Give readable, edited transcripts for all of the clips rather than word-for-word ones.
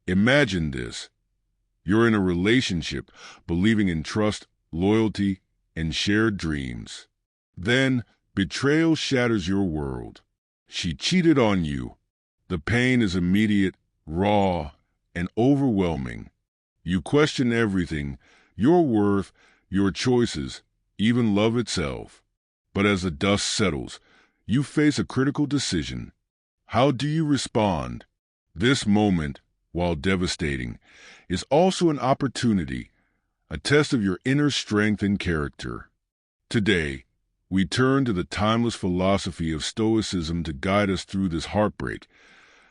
Imagine this. You're in a relationship, believing in trust, loyalty, and shared dreams. Then, betrayal shatters your world. She cheated on you. The pain is immediate, raw, and overwhelming. You question everything, your worth, your choices, even love itself. But as the dust settles, you face a critical decision. How do you respond? This moment, while devastating, is also an opportunity, a test of your inner strength and character. Today, we turn to the timeless philosophy of Stoicism to guide us through this heartbreak,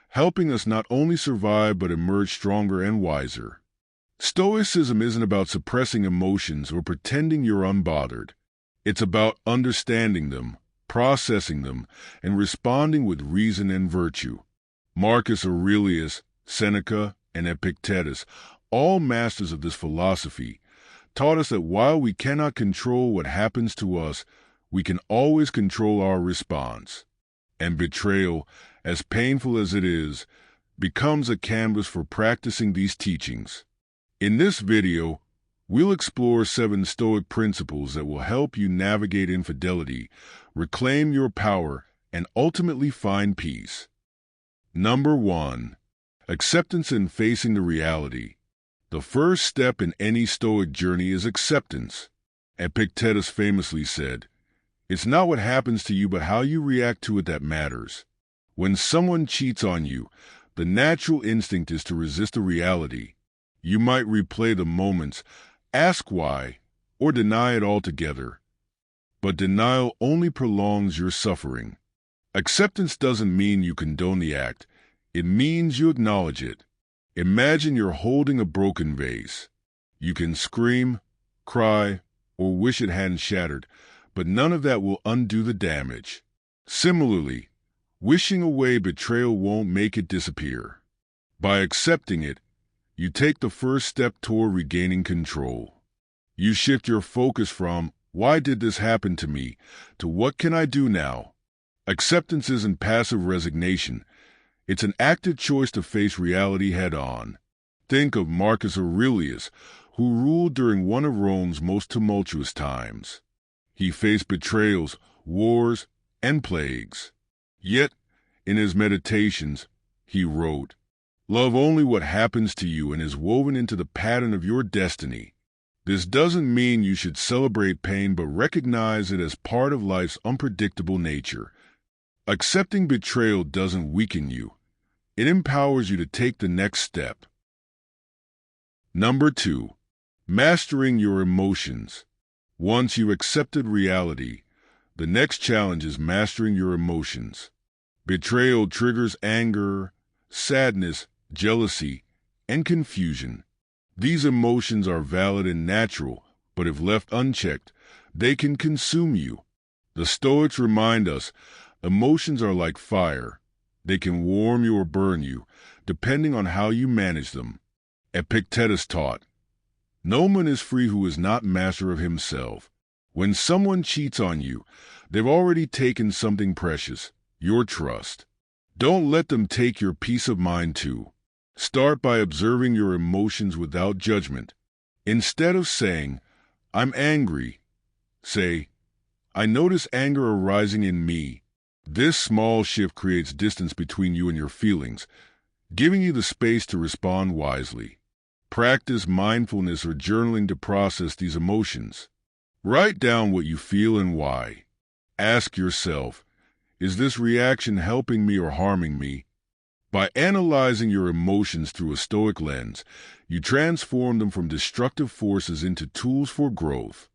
helping us not only survive but emerge stronger and wiser. Stoicism isn't about suppressing emotions or pretending you're unbothered. It's about understanding them, processing them, and responding with reason and virtue. Marcus Aurelius, Seneca, and Epictetus, all masters of this philosophy, taught us that while we cannot control what happens to us, we can always control our response. And betrayal, as painful as it is, becomes a canvas for practicing these teachings. In this video, we'll explore 7 Stoic principles that will help you navigate infidelity, reclaim your power, and ultimately find peace. Number 1. Acceptance and facing the reality. The first step in any Stoic journey is acceptance. Epictetus famously said, "It's not what happens to you but how you react to it that matters." When someone cheats on you, the natural instinct is to resist the reality. You might replay the moments, ask why, or deny it altogether. But denial only prolongs your suffering. Acceptance doesn't mean you condone the act. It means you acknowledge it. Imagine you're holding a broken vase. You can scream, cry, or wish it hadn't shattered, but none of that will undo the damage. Similarly, wishing away betrayal won't make it disappear. By accepting it, you take the first step toward regaining control. You shift your focus from, "Why did this happen to me?" to "What can I do now?" Acceptance isn't passive resignation. It's an active choice to face reality head-on. Think of Marcus Aurelius, who ruled during one of Rome's most tumultuous times. He faced betrayals, wars, and plagues. Yet, in his meditations, he wrote, "Love only what happens to you and is woven into the pattern of your destiny." This doesn't mean you should celebrate pain, but recognize it as part of life's unpredictable nature. Accepting betrayal doesn't weaken you. It empowers you to take the next step. Number 2. Mastering your emotions. Once you've accepted reality, the next challenge is mastering your emotions. Betrayal triggers anger, sadness, jealousy, and confusion. These emotions are valid and natural, but if left unchecked, they can consume you. The Stoics remind us, emotions are like fire. They can warm you or burn you, depending on how you manage them. Epictetus taught, "No man is free who is not master of himself." When someone cheats on you, they've already taken something precious, your trust. Don't let them take your peace of mind too. Start by observing your emotions without judgment. Instead of saying, "I'm angry," say, "I notice anger arising in me." This small shift creates distance between you and your feelings, giving you the space to respond wisely. Practice mindfulness or journaling to process these emotions. Write down what you feel and why. Ask yourself, is this reaction helping me or harming me? By analyzing your emotions through a Stoic lens, you transform them from destructive forces into tools for growth.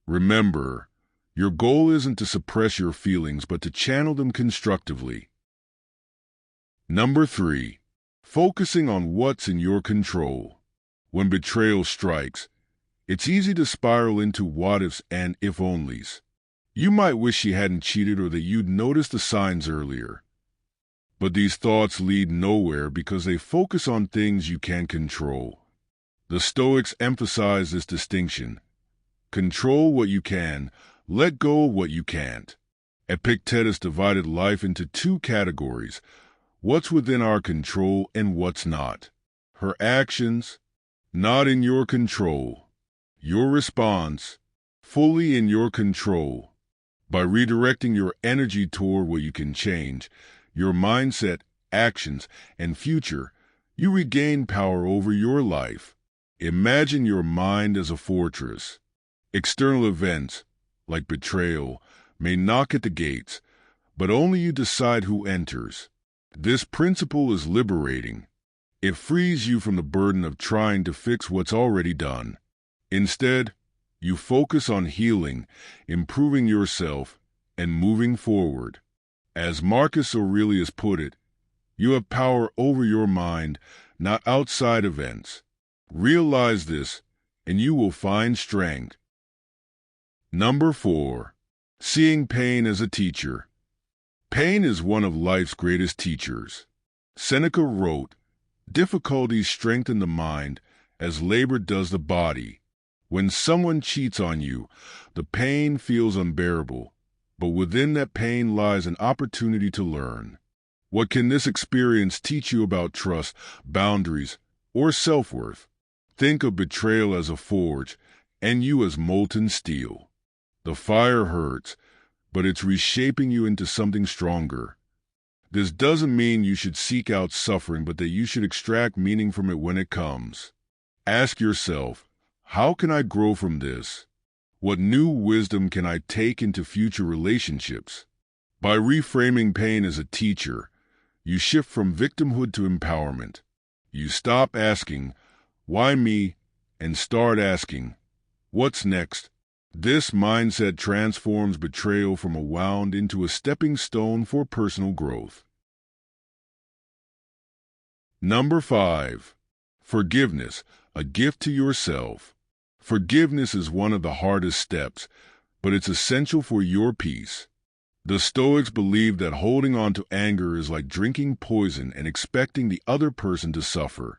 Remember, your goal isn't to suppress your feelings, but to channel them constructively. Number 3. Focusing on what's in your control. When betrayal strikes, it's easy to spiral into what-ifs and if-onlys. You might wish she hadn't cheated or that you'd noticed the signs earlier. But these thoughts lead nowhere because they focus on things you can't control. The Stoics emphasize this distinction. Control what you can, let go of what you can't. Epictetus divided life into 2 categories, what's within our control and what's not. her actions, not in your control. Your response, fully in your control. By redirecting your energy toward what you can change, your mindset, actions, and future, you regain power over your life. Imagine your mind as a fortress. External events, like betrayal, may knock at the gates, but only you decide who enters. This principle is liberating. It frees you from the burden of trying to fix what's already done. Instead, you focus on healing, improving yourself, and moving forward. As Marcus Aurelius put it, you have power over your mind, not outside events. Realize this, and you will find strength. Number 4. Seeing pain as a teacher. Pain is one of life's greatest teachers. Seneca wrote, "Difficulties strengthen the mind as labor does the body." When someone cheats on you, the pain feels unbearable, but within that pain lies an opportunity to learn. What can this experience teach you about trust, boundaries, or self-worth? Think of betrayal as a forge, and you as molten steel. The fire hurts, but it's reshaping you into something stronger. This doesn't mean you should seek out suffering, but that you should extract meaning from it when it comes. Ask yourself, how can I grow from this? What new wisdom can I take into future relationships? By reframing pain as a teacher, you shift from victimhood to empowerment. You stop asking, "Why me?" and start asking, "What's next?" This mindset transforms betrayal from a wound into a stepping stone for personal growth. Number 5. Forgiveness, a gift to yourself. Forgiveness is one of the hardest steps, but it's essential for your peace. The Stoics believe that holding on to anger is like drinking poison and expecting the other person to suffer.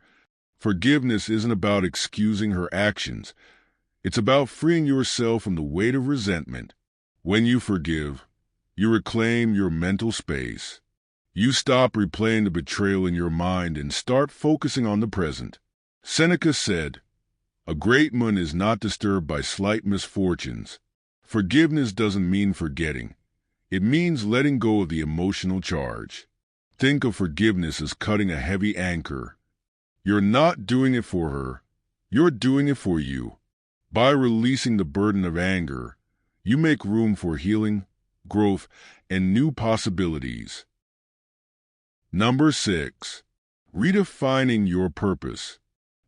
Forgiveness isn't about excusing her actions. It's about freeing yourself from the weight of resentment. When you forgive, you reclaim your mental space. You stop replaying the betrayal in your mind and start focusing on the present. Seneca said, "A great man is not disturbed by slight misfortunes." Forgiveness doesn't mean forgetting. It means letting go of the emotional charge. Think of forgiveness as cutting a heavy anchor. You're not doing it for her. You're doing it for you. By releasing the burden of anger, you make room for healing, growth, and new possibilities. Number 6. Redefining your purpose.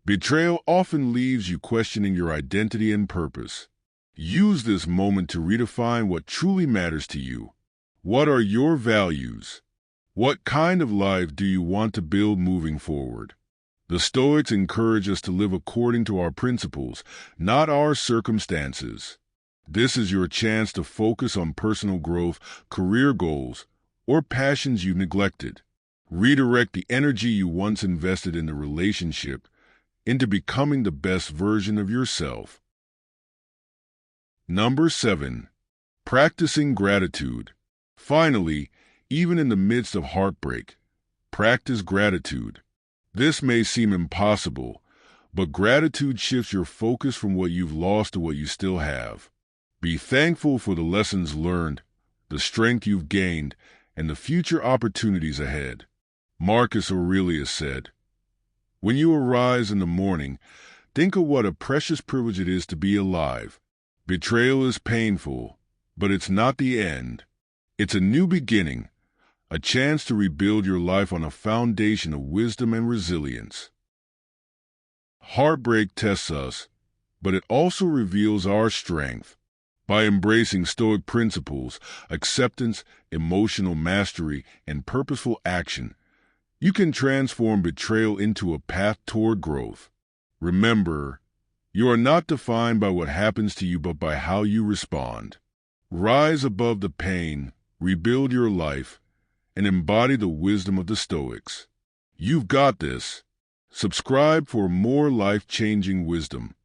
Betrayal often leaves you questioning your identity and purpose. Use this moment to redefine what truly matters to you. What are your values? What kind of life do you want to build moving forward? The Stoics encourage us to live according to our principles, not our circumstances. This is your chance to focus on personal growth, career goals, or passions you neglected. Redirect the energy you once invested in the relationship into becoming the best version of yourself. Number 7. Practicing gratitude. Finally, even in the midst of heartbreak, practice gratitude. This may seem impossible, but gratitude shifts your focus from what you've lost to what you still have. Be thankful for the lessons learned, the strength you've gained, and the future opportunities ahead. Marcus Aurelius said, "When you arise in the morning, think of what a precious privilege it is to be alive. Betrayal is painful, but it's not the end. It's a new beginning, a chance to rebuild your life on a foundation of wisdom and resilience." Heartbreak tests us, but it also reveals our strength. By embracing Stoic principles, acceptance, emotional mastery, and purposeful action, you can transform betrayal into a path toward growth. Remember, you are not defined by what happens to you, but by how you respond. Rise above the pain, rebuild your life, and embody the wisdom of the Stoics. You've got this. Subscribe for more life-changing wisdom.